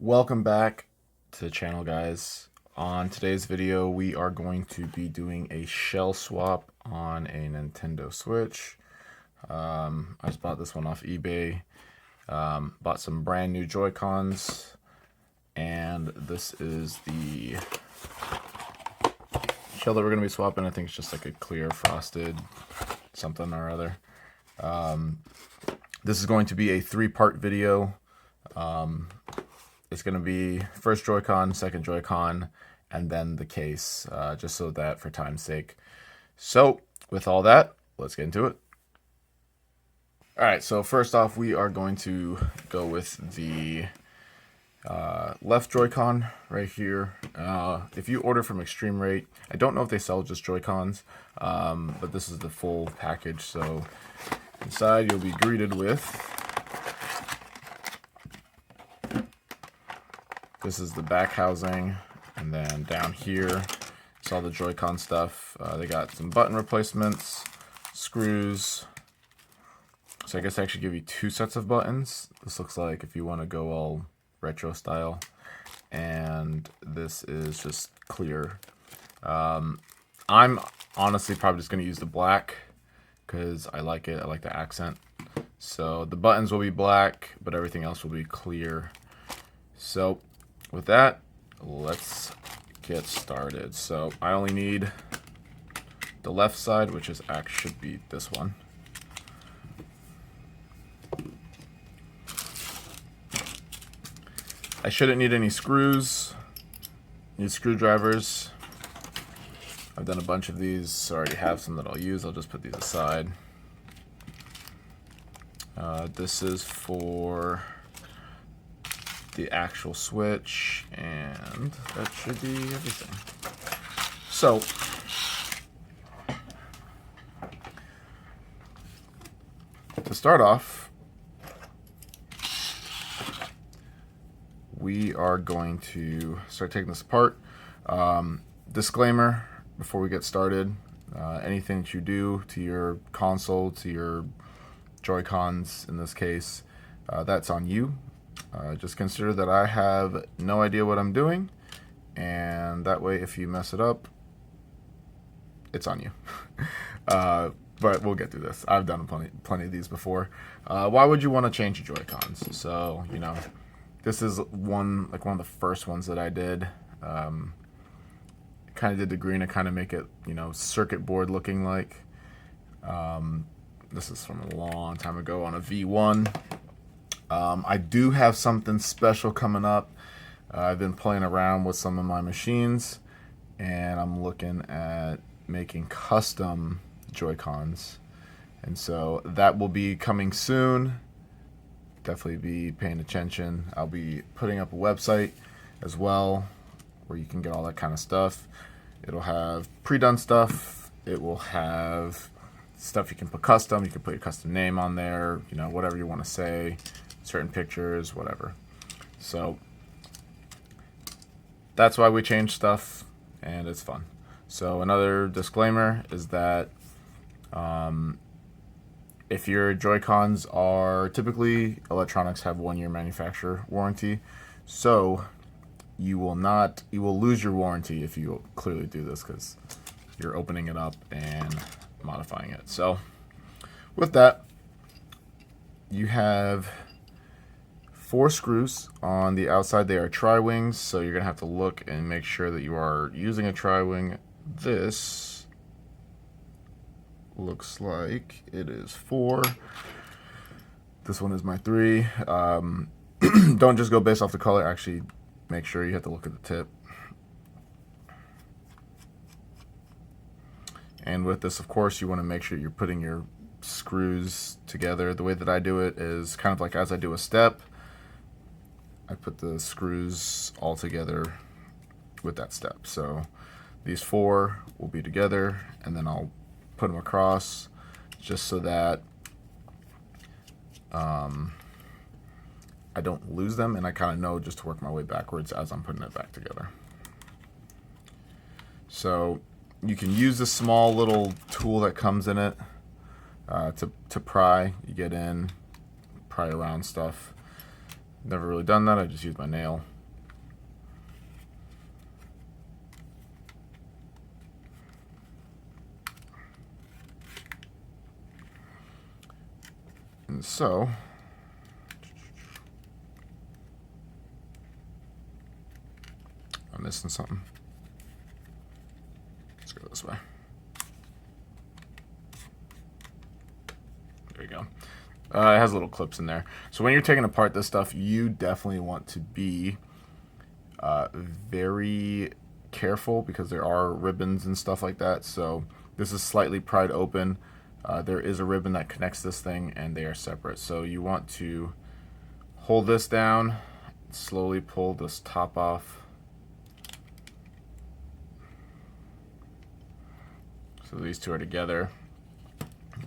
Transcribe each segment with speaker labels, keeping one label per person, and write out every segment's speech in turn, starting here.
Speaker 1: Welcome back to the channel, guys. On today's video, we are going to be doing a shell swap on a Nintendo Switch. I just bought this one off eBay. Bought some brand new Joy-Cons, and this is the shell that we're going to be swapping. I think it's just like a clear frosted something or other. This is going to be a 3-part video. It's going to be first Joy-Con, second Joy-Con, and then the case, just so that for time's sake. So, with all that, let's get into it. Alright, so first off, we are going to go with the left Joy-Con right here. If you order from Extreme Rate, I don't know if they sell just Joy-Cons, but this is the full package. So, inside you'll be greeted with... This is the back housing, and then down here is all the Joy-Con stuff. They got some button replacements, screws. So I guess I actually give you 2 sets of buttons. This looks like if you want to go all retro style. And this is just clear. I'm honestly probably just going to use the black because I like it. I like the accent. So the buttons will be black, but everything else will be clear. So with that, let's get started. So I only need the left side, which is actually should be this one. I shouldn't need any screws. Need screwdrivers. I've done a bunch of these, so I already have some that I'll use. I'll just put these aside. This is for the actual switch, and that should be everything. So to start off, we are going to start taking this apart. Disclaimer before we get started, anything that you do to your console, to your Joy-Cons in this case, that's on you. Just consider that I have no idea what I'm doing, and that way if you mess it up, it's on you. But we'll get through this. I've done plenty of these before. Why would you want to change your Joy-Cons? So, you know, this is one of the first ones that I did. Kind of did the green to kind of make it, you know, circuit board looking like. This is from a long time ago on a V1. I do have something special coming up. I've been playing around with some of my machines, and I'm looking at making custom Joy-Cons. And so that will be coming soon. Definitely be paying attention. I'll be putting up a website as well where you can get all that kind of stuff. It'll have pre-done stuff. It will have stuff you can put custom. You can put your custom name on there, you know, whatever you want to say. Certain pictures, whatever. So that's why we change stuff, and it's fun. So another disclaimer is that if your Joy-Cons are typically, electronics have 1-year manufacturer warranty, so you will lose your warranty if you clearly do this, because you're opening it up and modifying it. So with that, you have 4 screws on the outside. They are tri-wings, so you're gonna have to look and make sure that you are using a tri-wing. This looks like it is 4. This one is my 3. Don't just go based off the color. Actually, make sure you have to look at the tip. And with this, of course, you want to make sure you're putting your screws together. The way that I do it is kind of like as I do a step, I put the screws all together with that step. So these 4 will be together, and then I'll put them across just so that I don't lose them, and I kind of know just to work my way backwards as I'm putting it back together. So you can use this small little tool that comes in it to pry. You get in, pry around stuff. Never really done that. I just use my nail. And so, I'm missing something. Let's go this way. There you go. It has little clips in there. So when you're taking apart this stuff, you definitely want to be very careful because there are ribbons and stuff like that. So this is slightly pried open. There is a ribbon that connects this thing and they are separate. So you want to hold this down, slowly pull this top off. So these two are together.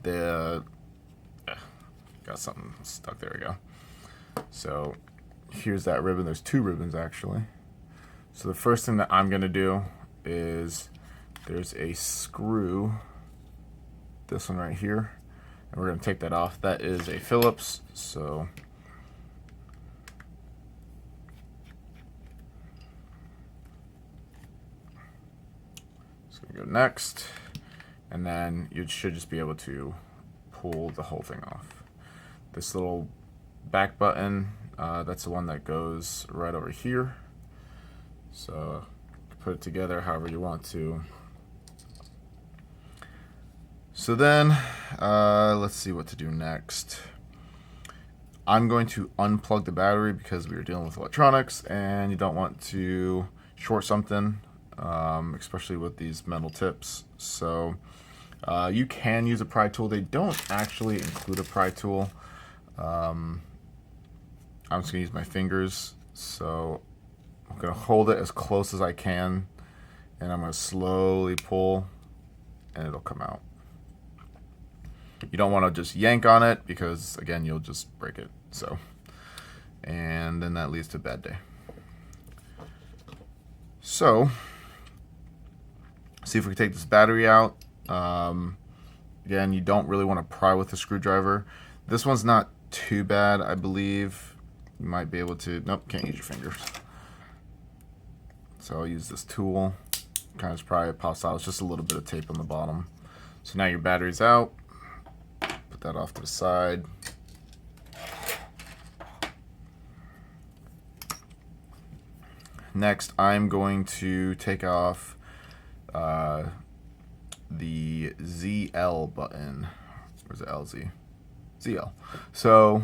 Speaker 1: Got something stuck, there we go. So here's that ribbon. There's two ribbons actually. So the first thing that I'm gonna do is there's a screw, this one right here, and we're gonna take that off. That is a Phillips, so it's gonna go next, and then you should just be able to pull the whole thing off. This little back button, that's the one that goes right over here. So put it together however you want to. So then, let's see what to do next. I'm going to unplug the battery because we are dealing with electronics and you don't want to short something, especially with these metal tips. So you can use a pry tool. They don't actually include a pry tool. I'm just gonna use my fingers, so I'm gonna hold it as close as I can and I'm gonna slowly pull and it'll come out. You don't want to just yank on it because again you'll just break it, so, and then that leads to a bad day. So see if we can take this battery out. Again, you don't really want to pry with a screwdriver. This one's not too bad, I believe. You might be able to, nope, can't use your fingers. So I'll use this tool, kind of pry it, pops out. It's just a little bit of tape on the bottom. So now your battery's out. Put that off to the side. Next, I'm going to take off the ZL button. Where's the LZ? ZL. So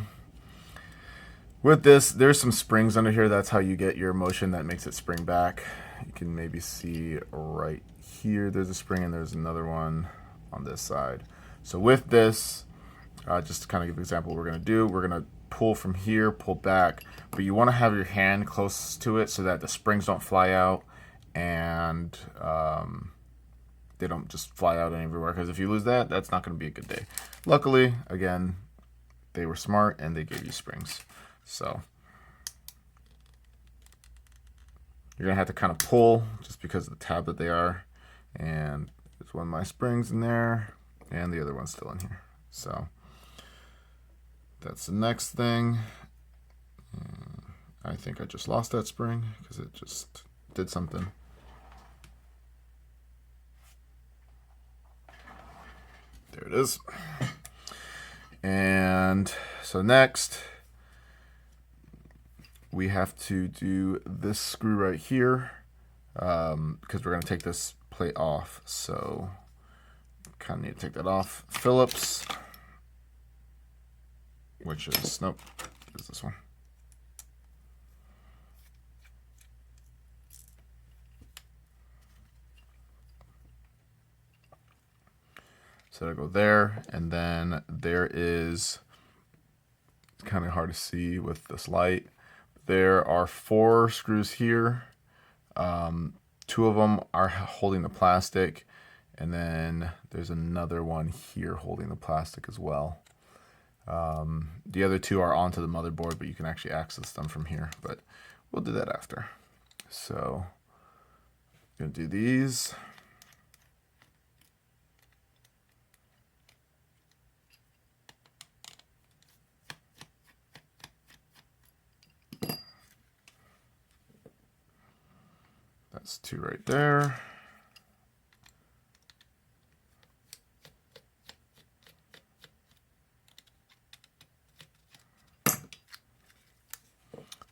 Speaker 1: with this, there's some springs under here. That's how you get your motion that makes it spring back. You can maybe see right here, there's a spring and there's another one on this side. So with this, just to kind of give an example, what we're going to do, we're going to pull from here, pull back, but you want to have your hand close to it so that the springs don't fly out and they don't just fly out everywhere, because if you lose that, that's not going to be a good day. Luckily, again, they were smart and they gave you springs. So you're going to have to kind of pull just because of the tab that they are. And there's one of my springs in there and the other one's still in here. So that's the next thing. I think I just lost that spring because it just did something. There it is. And so next, we have to do this screw right here because we're going to take this plate off. So kind of need to take that off. Phillips, which is, nope, is this one. So it'll go there, and then there is, it's kind of hard to see with this light. There are 4 screws here. 2 of them are holding the plastic, and then there's another one here holding the plastic as well. The other 2 are onto the motherboard, but you can actually access them from here, but we'll do that after. So I'm gonna do these. That's 2 right there.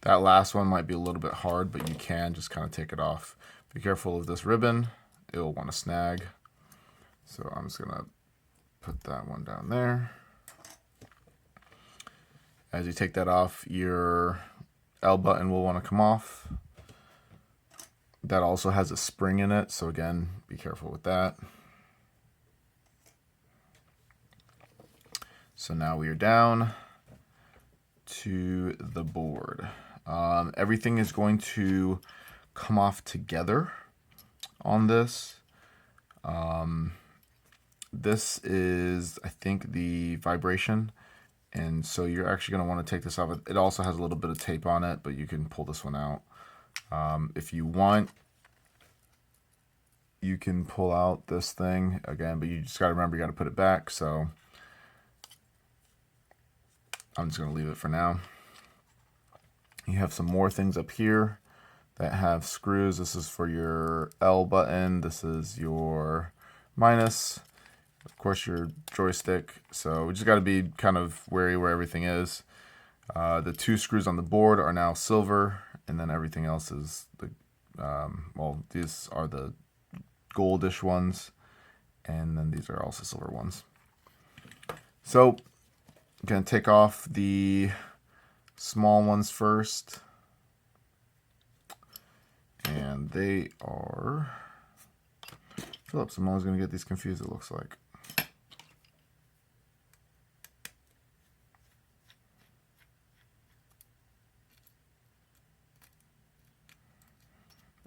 Speaker 1: That last one might be a little bit hard, but you can just kind of take it off. Be careful of this ribbon. It will want to snag. So I'm just going to put that one down there. As you take that off, your L button will want to come off. That also has a spring in it, so again, be careful with that. So now we are down to the board. Everything is going to come off together on this. This is, I think, the vibration, and so you're actually going to want to take this off. It also has a little bit of tape on it, but you can pull this one out. If you want, you can pull out this thing again, but you just got to remember you got to put it back. So I'm just going to leave it for now. You have some more things up here that have screws. This is for your L button. This is your minus. Of course, your joystick. So we just got to be kind of wary where everything is. The two screws on the board are now silver, and then everything else is the, well, these are the goldish ones, and then these are also silver ones. So I'm going to take off the small ones first. And they are Phillips. I'm always going to get these confused, it looks like.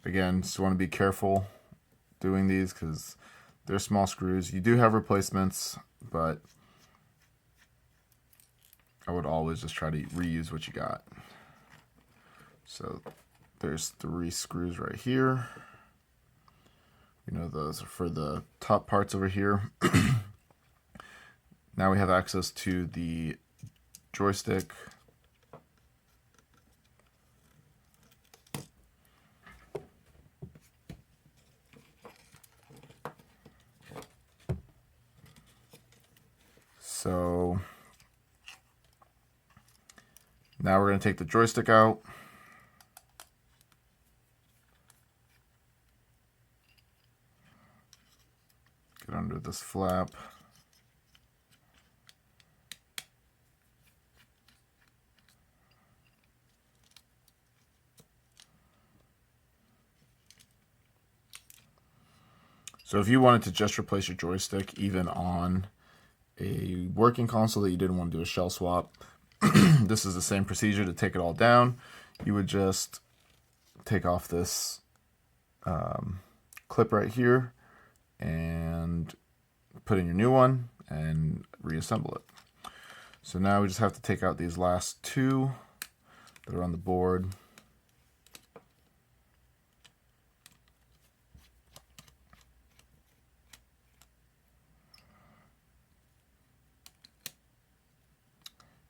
Speaker 1: Again, just want to be careful doing these because they're small screws. You do have replacements, but I would always just try to reuse what you got. So there's 3 screws right here. You know, those are for the top parts over here. Now we have access to the joystick. So now we're going to take the joystick out. Get under this flap. So if you wanted to just replace your joystick, even on a working console that you didn't want to do a shell swap, this is the same procedure to take it all down. You would just take off this clip right here and put in your new one and reassemble it. So now we just have to take out these last 2 that are on the board.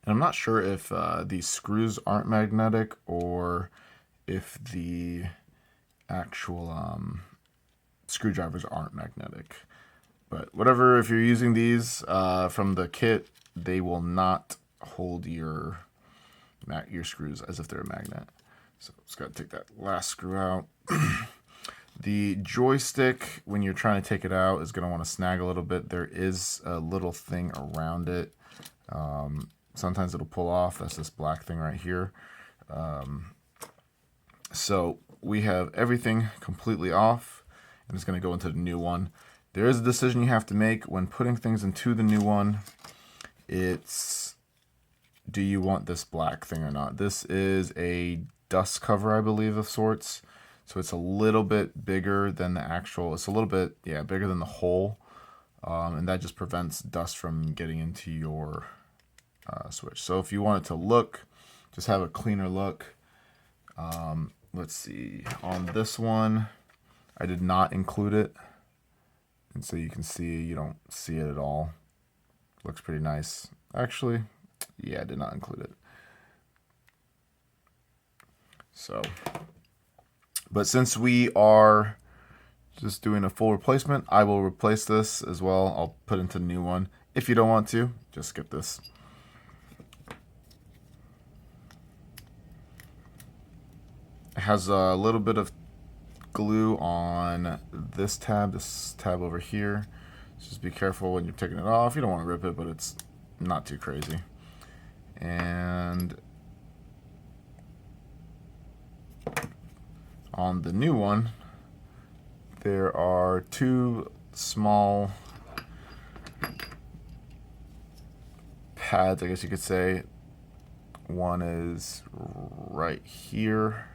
Speaker 1: And I'm not sure if these screws aren't magnetic or if the actual screwdrivers aren't magnetic. But whatever, if you're using these from the kit, they will not hold your screws as if they're a magnet. So just got to take that last screw out. The joystick, when you're trying to take it out, is going to want to snag a little bit. There is a little thing around it. Sometimes it'll pull off. That's this black thing right here. So we have everything completely off, and it's going to go into the new one. There is a decision you have to make when putting things into the new one. It's, do you want this black thing or not? This is a dust cover, I believe, of sorts. So it's a little bit bigger than the actual, it's a little bit, yeah, bigger than the hole. And that just prevents dust from getting into your switch. So if you want it to look, just have a cleaner look. Let's see, on this one, I did not include it. And so you can see, you don't see it at all. Looks pretty nice. Actually, yeah, I did not include it. So, but since we are just doing a full replacement, I will replace this as well. I'll put into the new one. If you don't want to, just skip this. It has a little bit of glue on this tab over here. Just be careful when you're taking it off. You don't want to rip it, but it's not too crazy. And on the new one, there are two small pads, I guess you could say. One is right here.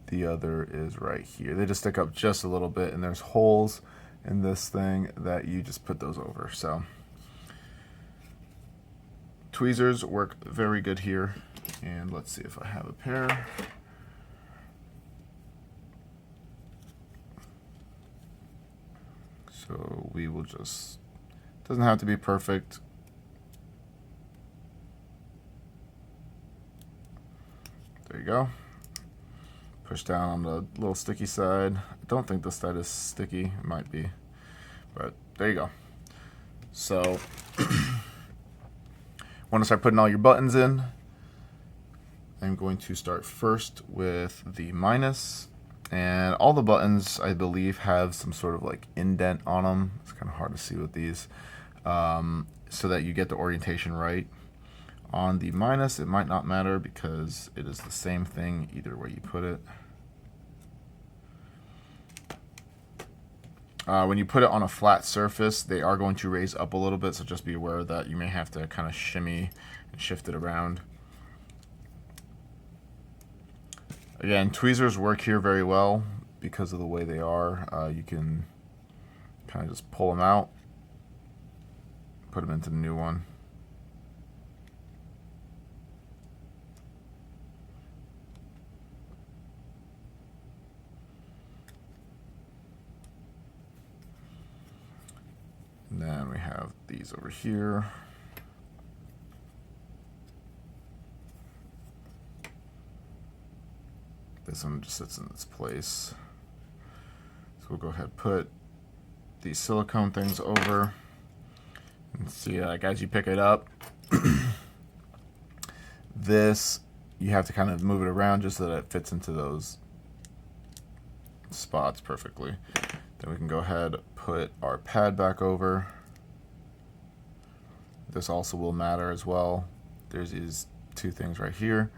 Speaker 1: The other is right here. They just stick up just a little bit, and there's holes in this thing that you just put those over. So tweezers work very good here. And let's see if I have a pair. So we will just, doesn't have to be perfect. There you go. Push down on the little sticky side. I don't think this side is sticky. It might be, but there you go. So want to start putting all your buttons in. I'm going to start first with the minus, and all the buttons I believe have some sort of like indent on them. It's kind of hard to see with these, so that you get the orientation right. On the minus, it might not matter because it is the same thing either way you put it. When you put it on a flat surface, they are going to raise up a little bit, so just be aware that you may have to kind of shimmy and shift it around. Again, tweezers work here very well because of the way they are. You can kind of just pull them out, put them into the new one. And then we have these over here. This one just sits in its place. So we'll go ahead and put these silicone things over. And see, like as you pick it up, this, you have to kind of move it around just so that it fits into those spots perfectly. Then we can go ahead, put our pad back over. This also will matter as well. There's these two things right here,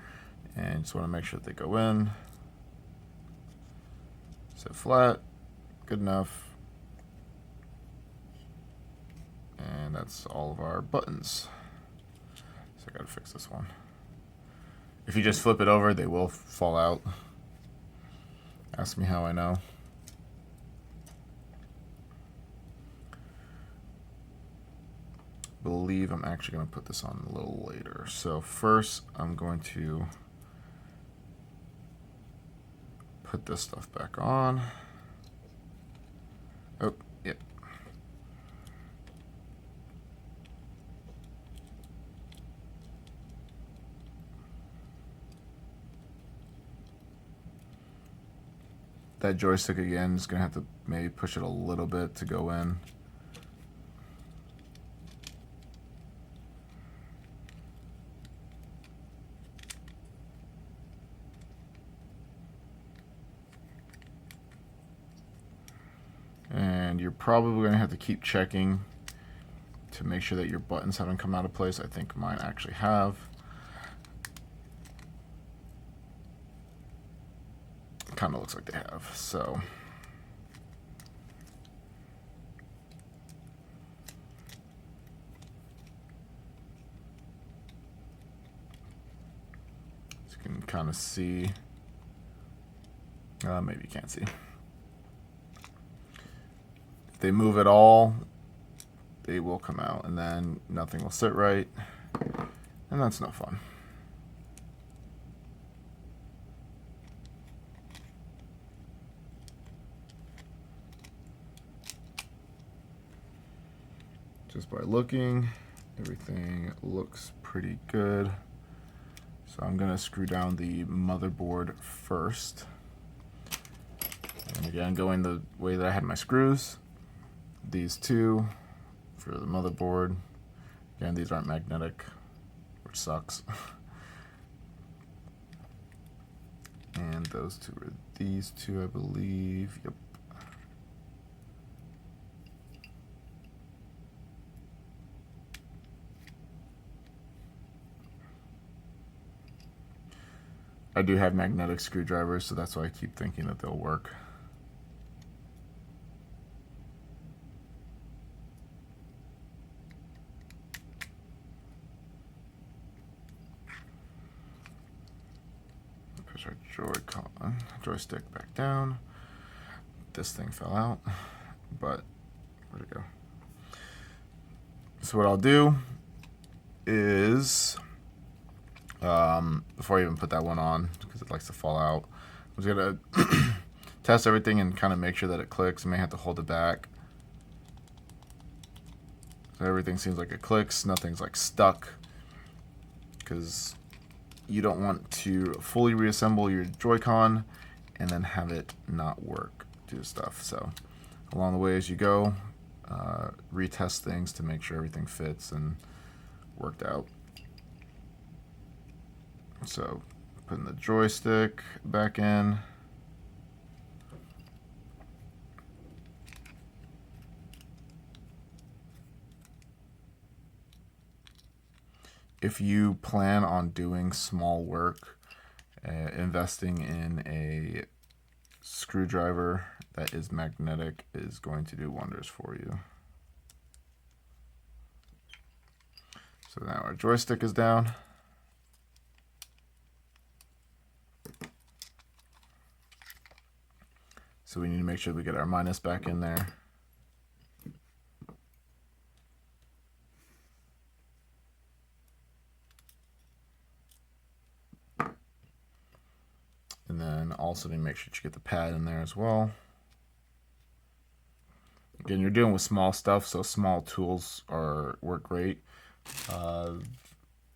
Speaker 1: and you just want to make sure that they go in. Sit flat, good enough. And that's all of our buttons. So I gotta fix this one. If you just flip it over, they will fall out. Ask me how I know. Believe I'm actually going to put this on a little later. So first I'm going to put this stuff back on. Oh, yep. That joystick again is going to have to maybe push it a little bit to go in. And you're probably going to have to keep checking to make sure that your buttons haven't come out of place. I think mine actually have. Kind of looks like they have. So you can kind of see. Maybe you can't see. If they move at all, they will come out, and then nothing will sit right, and that's no fun. Just by looking, everything looks pretty good. So I'm gonna screw down the motherboard first. And again, going the way that I had my screws. These two for the motherboard. Again, these aren't magnetic, which sucks. those two are these two, I believe. Yep. I do have magnetic screwdrivers, so that's why I keep thinking that they'll work. Push our joystick back down. This thing fell out, but where'd it go? So what I'll do is, before I even put that one on, because it likes to fall out, I'm just gonna test everything and kind of make sure that it clicks. I may have to hold it back. So everything seems like it clicks, nothing's like stuck, because you don't want to fully reassemble your Joy-Con and then have it not work, do stuff. So along the way as you go, retest things to make sure everything fits and worked out. So putting the joystick back in. If you plan on doing small work, investing in a screwdriver that is magnetic is going to do wonders for you. So now our joystick is down. So we need to make sure we get our minus back in there. And then also to make sure that you get the pad in there as well. Again, you're dealing with small stuff, so small tools work great.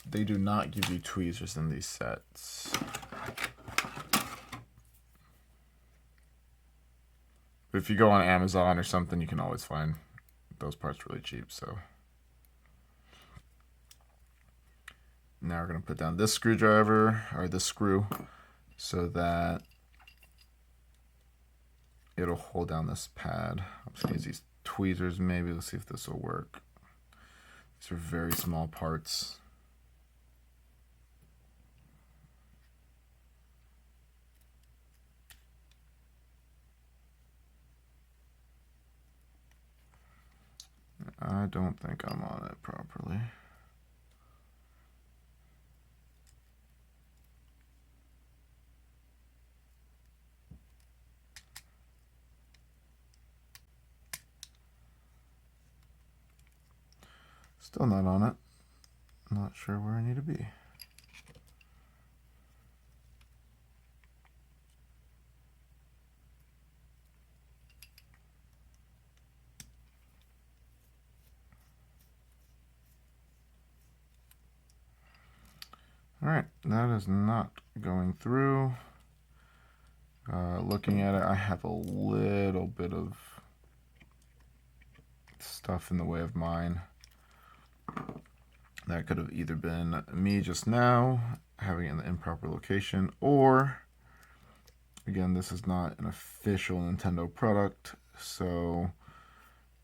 Speaker 1: They do not give you tweezers in these sets. But if you go on Amazon or something, you can always find those parts really cheap. So now we're going to put down this screwdriver, or this screw, so that it'll hold down this pad. I'm just going to use these tweezers maybe. Let's see if this will work. These are very small parts. I don't think I'm on it properly. Still not on it. Not sure where I need to be. All right, that is not going through. Looking at it, I have a little bit of stuff in the way of mine. That could have either been me just now having it in the improper location, or again, this is not an official Nintendo product, so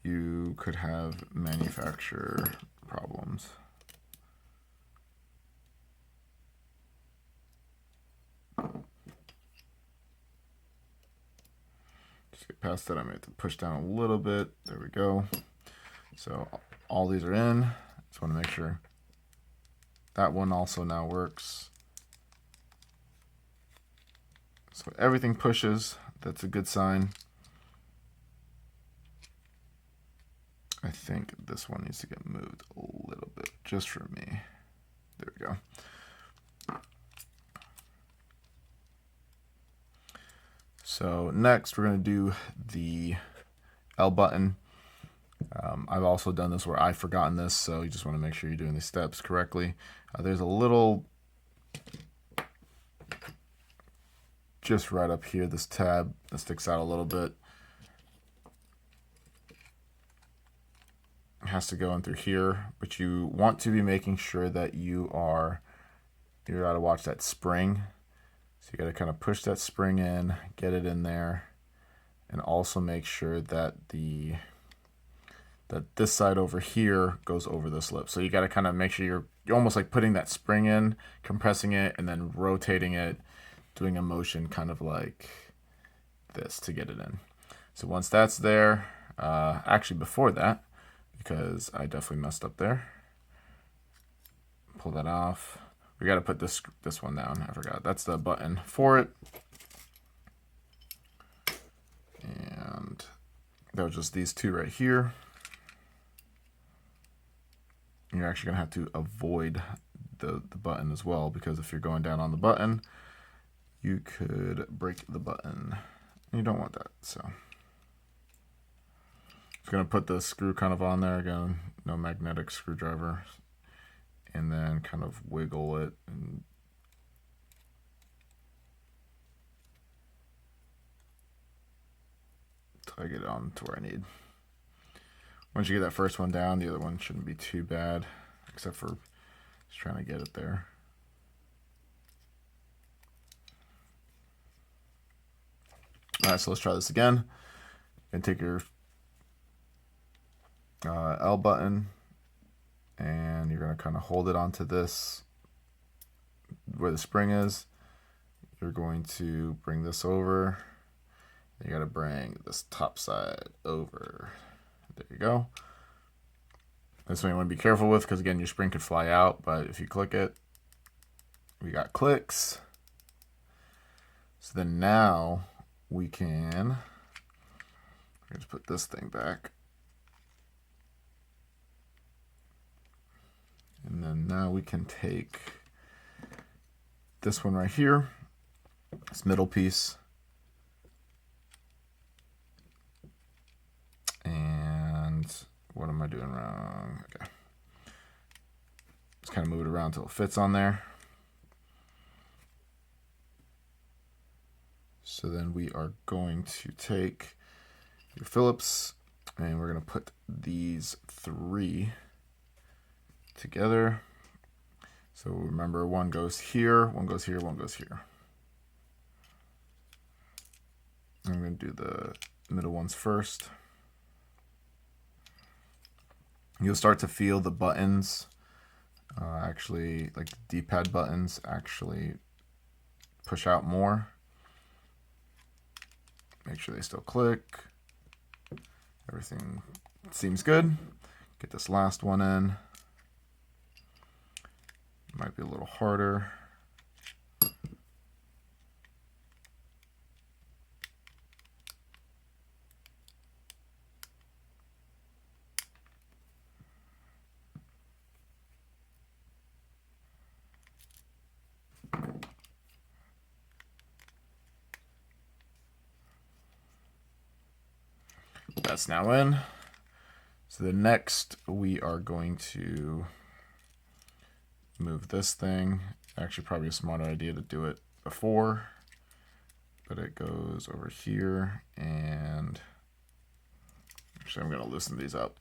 Speaker 1: you could have manufacturer problems. Just get past that, I may have to push down a little bit. There we go. So all these are in. Just want to make sure that one also now works. So everything pushes. That's a good sign. I think this one needs to get moved a little bit just for me. There we go. So next we're going to do the L button. I've also done this where I've forgotten this, so you just want to make sure you're doing these steps correctly. There's a little, just right up here, this tab that sticks out a little bit. It has to go in through here, but you want to be making sure that you gotta watch that spring. So you got to kind of push that spring in, get it in there, and also make sure that this side over here goes over this lip. So you got to kind of make sure you're almost like putting that spring in, compressing it, and then rotating it, doing a motion kind of like this to get it in. So once that's there, actually before that, because I definitely messed up there, pull that off. We got to put this one down. I forgot. That's the button for it. And that was just these two right here. You're actually going to have to avoid the button as well, because if you're going down on the button, you could break the button. You don't want that. So just going to put the screw kind of on there. Again, no magnetic screwdriver. And then kind of wiggle it and until I get it on to where I need. Once you get that first one down, the other one shouldn't be too bad, except for just trying to get it there. All right, so let's try this again. And take your L button, and you're going to kind of hold it onto this where the spring is. You're going to bring this over. You got to bring this top side over. There you go. This one you want to be careful with, because again, your spring could fly out, but if you click it, we got clicks. So then now we can just put this thing back. And then now we can take this one right here, this middle piece, and what am I doing wrong? Okay. Just kind of move it around until it fits on there. So then we are going to take your Phillips, and we're going to put these three together. So remember, one goes here, one goes here, one goes here. I'm going to do the middle ones first. You'll start to feel the buttons, actually, like the D-pad buttons, actually push out more. Make sure they still click. Everything seems good. Get this last one in. Might be a little harder. That's now in. So the next we are going to move this thing. Actually, probably a smarter idea to do it before, but it goes over here, and actually I'm going to loosen these up.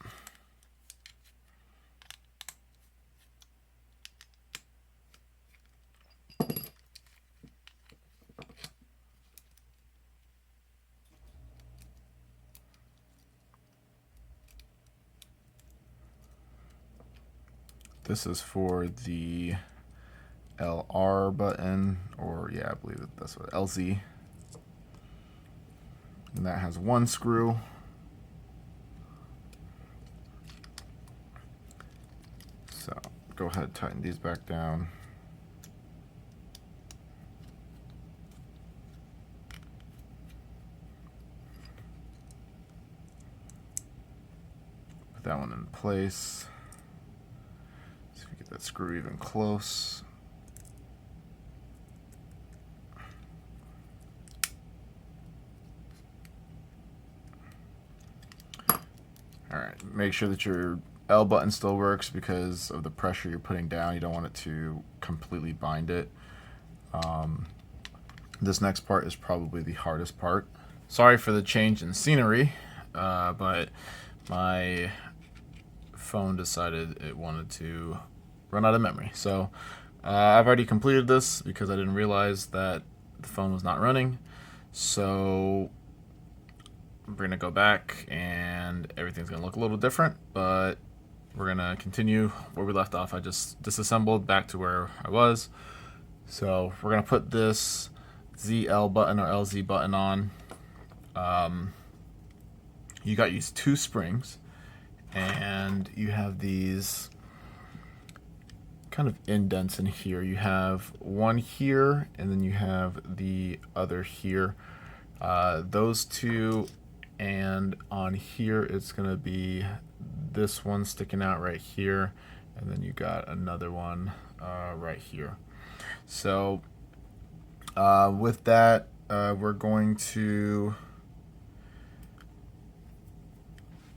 Speaker 1: This is for the LR button, or yeah, I believe that's what LZ. And that has one screw. So go ahead, tighten these back down. Put that one in place. See if we get that screw even close. All right, make sure that your L button still works because of the pressure you're putting down. You don't want it to completely bind it. This next part is probably the hardest part. Sorry for the change in scenery, but my phone decided it wanted to run out of memory. So I've already completed this because I didn't realize that the phone was not running. So we're gonna go back and everything's gonna look a little different, but we're gonna continue where we left off. I just disassembled back to where I was. So we're gonna put this ZL button or LZ button on. You got these two springs, and you have these kind of indents in here. You have one here, and then you have the other here. Those two, and on here it's gonna be this one sticking out right here, and then you got another one right here. So with that, we're going to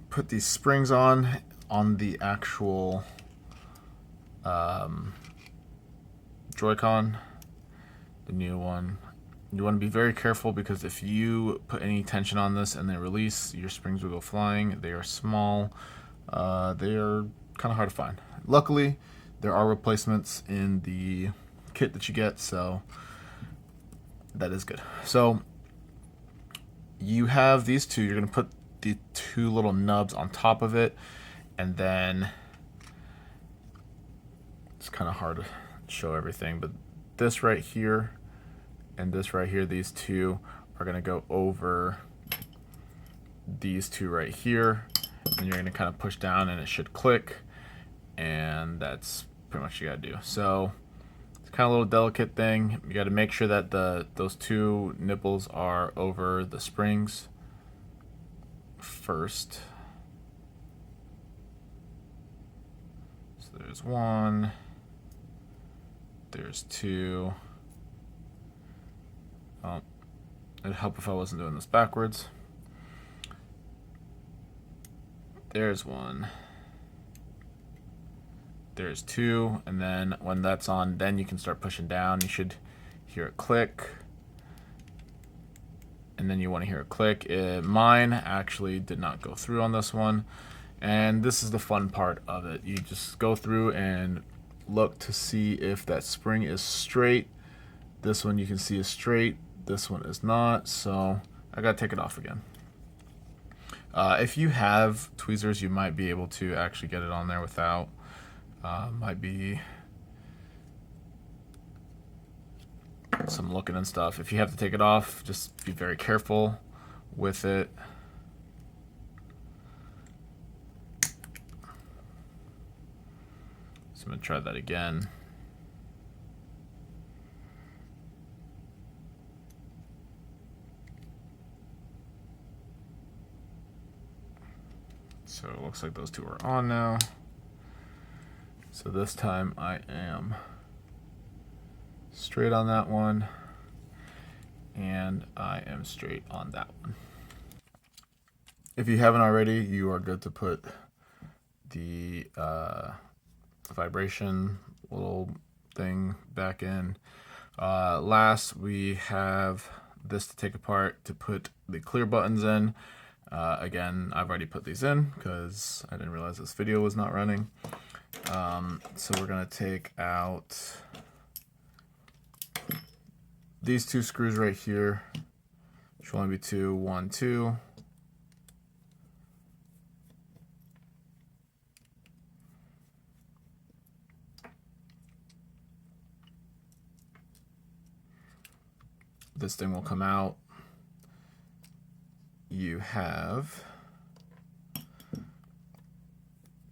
Speaker 1: put these springs on the actual Joy-Con, the new one. You want to be very careful, because if you put any tension on this and they release, your springs will go flying. They are small. They are kind of hard to find. Luckily, there are replacements in the kit that you get, so that is good. So you have these two. You're going to put the two little nubs on top of it, and then it's kind of hard to show everything, but this right here and this right here, these two are going to go over these two right here, and you're going to kind of push down and it should click, and that's pretty much what you got to do. So it's kind of a little delicate thing. You got to make sure that those two nipples are over the springs first. So there's one, there's two. Oh, it'd help if I wasn't doing this backwards. There's one, there's two, and then when that's on, then you can start pushing down. You should hear it click, and then you want to hear it click. Mine actually did not go through on this one, and this is the fun part of it. You just go through and look to see if that spring is straight. This one you can see is straight, this one is not, so I gotta take it off again. If you have tweezers, you might be able to actually get it on there without. Might be some looking and stuff. If you have to take it off, just be very careful with it. So I'm gonna try that again. So it looks like those two are on now. So this time I am straight on that one, and I am straight on that one. If you haven't already, you are good to put the vibration little thing back in. Last, we have this to take apart to put the clear buttons in. Again, I've already put these in because I didn't realize this video was not running. So we're going to take out these two screws right here. Should only be two, 1, 2. This thing will come out. You have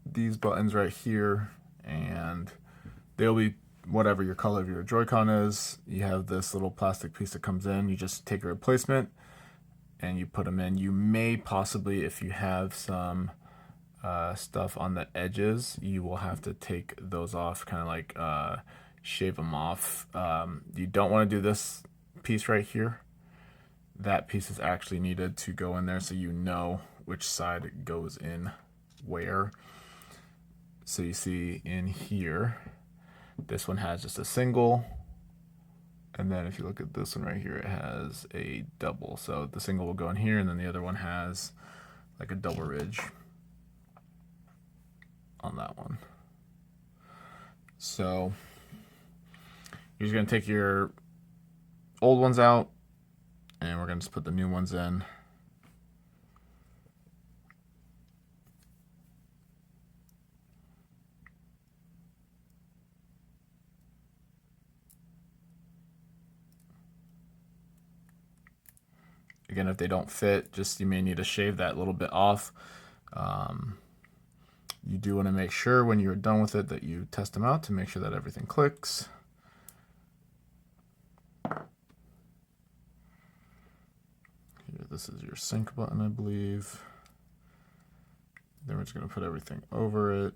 Speaker 1: these buttons right here, and they'll be whatever your color of your Joy-Con is. You have this little plastic piece that comes in. You just take a replacement and you put them in. You may possibly, if you have some stuff on the edges, you will have to take those off, kind of like shave them off. You don't want to do this piece right here. That piece is actually needed to go in there, so you know which side it goes in where. So you see in here, this one has just a single, and then if you look at this one right here, it has a double. So the single will go in here, and then the other one has like a double ridge on that one. So you're just gonna take your old ones out, and we're going to just put the new ones in. Again, if they don't fit, just you may need to shave that little bit off. You do want to make sure when you're done with it that you test them out to make sure that everything clicks. Here, this is your sync button, I believe. Then we're just going to put everything over it.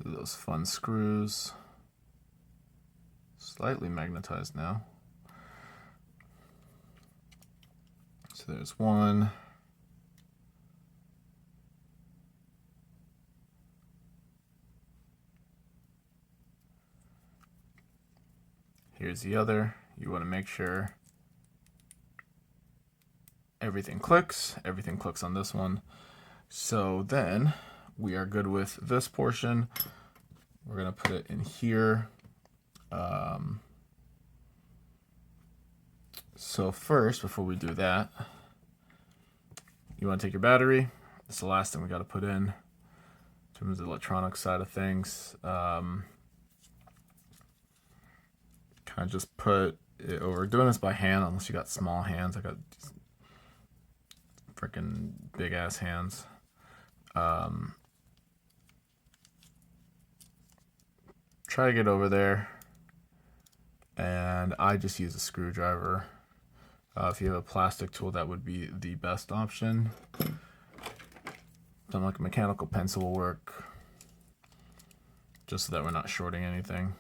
Speaker 1: Those fun screws. Slightly magnetized now. So there's one. Here's the other. You want to make sure everything clicks. Everything clicks on this one. So then we are good with this portion. We're going to put it in here. So first, before we do that, you want to take your battery. It's the last thing we got to put in terms of the electronic side of things. Kind of just put it over. Doing this by hand, unless you got small hands. I got freaking big ass hands. Try to get over there, and I just use a screwdriver. If you have a plastic tool, that would be the best option. Something like a mechanical pencil will work, just so that we're not shorting anything.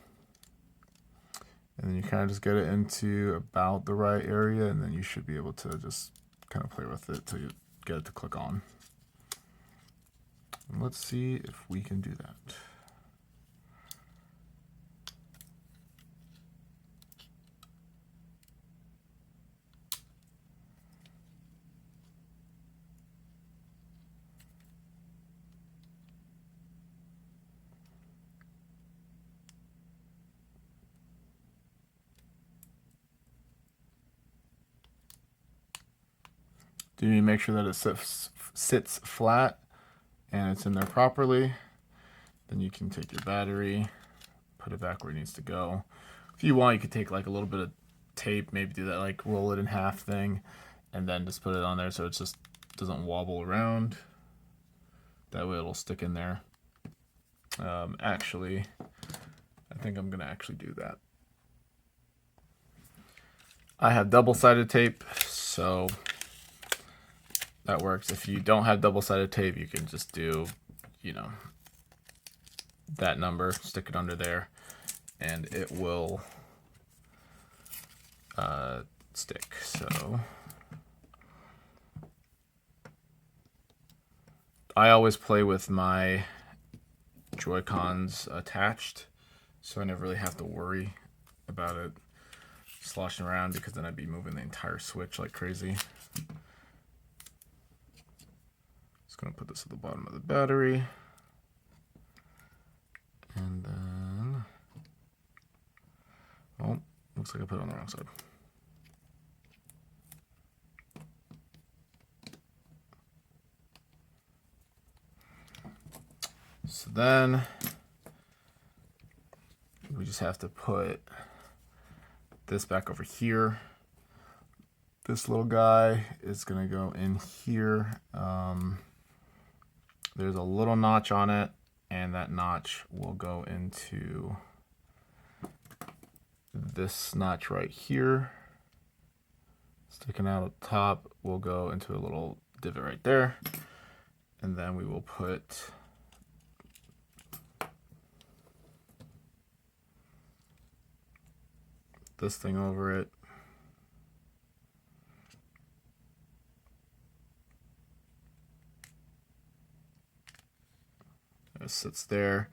Speaker 1: And then you kind of just get it into about the right area, and then you should be able to just kind of play with it till you get it to click on. And let's see if we can do that. Do you need to make sure that it sits flat and it's in there properly? Then you can take your battery, put it back where it needs to go. If you want, you could take like a little bit of tape, maybe do that like roll it in half thing, and then just put it on there so it just doesn't wobble around. That way it'll stick in there. Actually, I think I'm gonna actually do that. I have double-sided tape, so that works. If you don't have double-sided tape, you can just do, you know, that number, stick it under there, and it will stick. So I always play with my Joy-Cons attached, so I never really have to worry about it sloshing around, because then I'd be moving the entire Switch like crazy. Just gonna put this at the bottom of the battery, and then, oh, looks like I put it on the wrong side. So then we just have to put this back over here. This little guy is gonna go in here. There's a little notch on it, and that notch will go into this notch right here. Sticking out at the top will go into a little divot right there. And then we will put this thing over it. It sits there,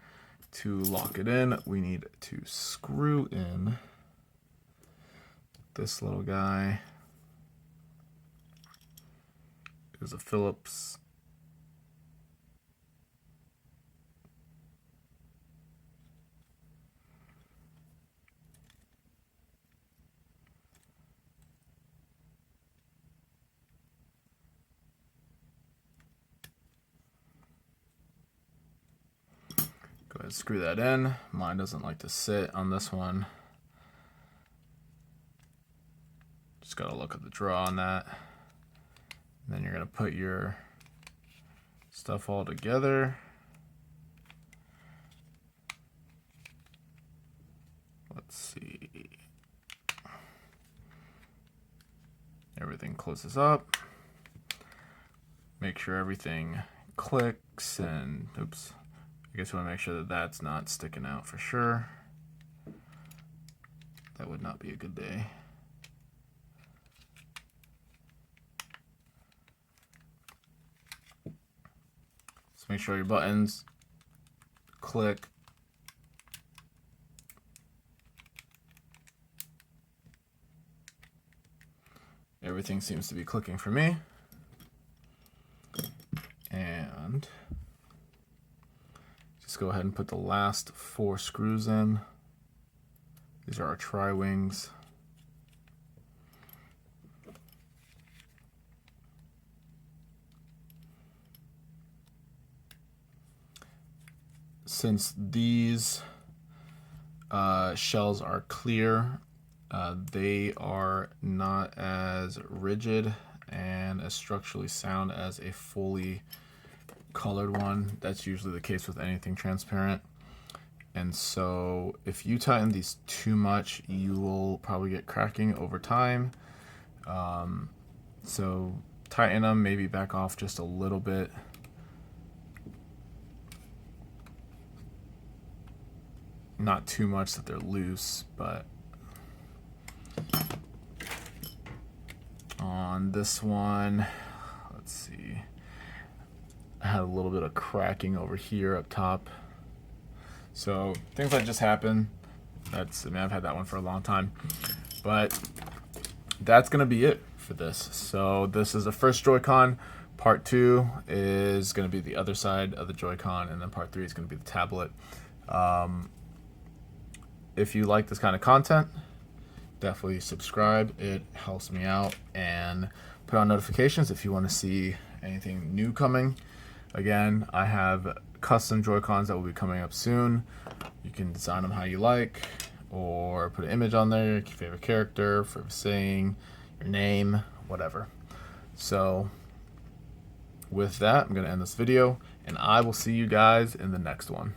Speaker 1: To lock it in, we need to screw in this little guy. There's a Phillips. Go ahead and screw that in. Mine doesn't like to sit on this one. Just gotta look at the draw on that. And then you're gonna put your stuff all together. Let's see. Everything closes up. Make sure everything clicks and, oops. I guess we want to make sure that that's not sticking out for sure. That would not be a good day. So make sure your buttons click. Everything seems to be clicking for me. And just go ahead and put the last 4 screws in. These are our tri-wings. Since these shells are clear, they are not as rigid and as structurally sound as a fully colored one. That's usually the case with anything transparent. And so if you tighten these too much, you will probably get cracking over time. So tighten them, maybe back off just a little bit. Not too much that they're loose, but on this one, let's see, I had a little bit of cracking over here up top. So things like just happen. I mean, I've had that one for a long time, but that's gonna be it for this. So this is the first Joy-Con. Part 2 is gonna be the other side of the Joy-Con, and then part 3 is gonna be the tablet. If you like this kind of content, definitely subscribe. It helps me out, and put on notifications if you want to see anything new coming. Again, I have custom Joy-Cons that will be coming up soon. You can design them how you like, or put an image on there, your favorite character, favorite saying, your name, whatever. So with that, I'm going to end this video, and I will see you guys in the next one.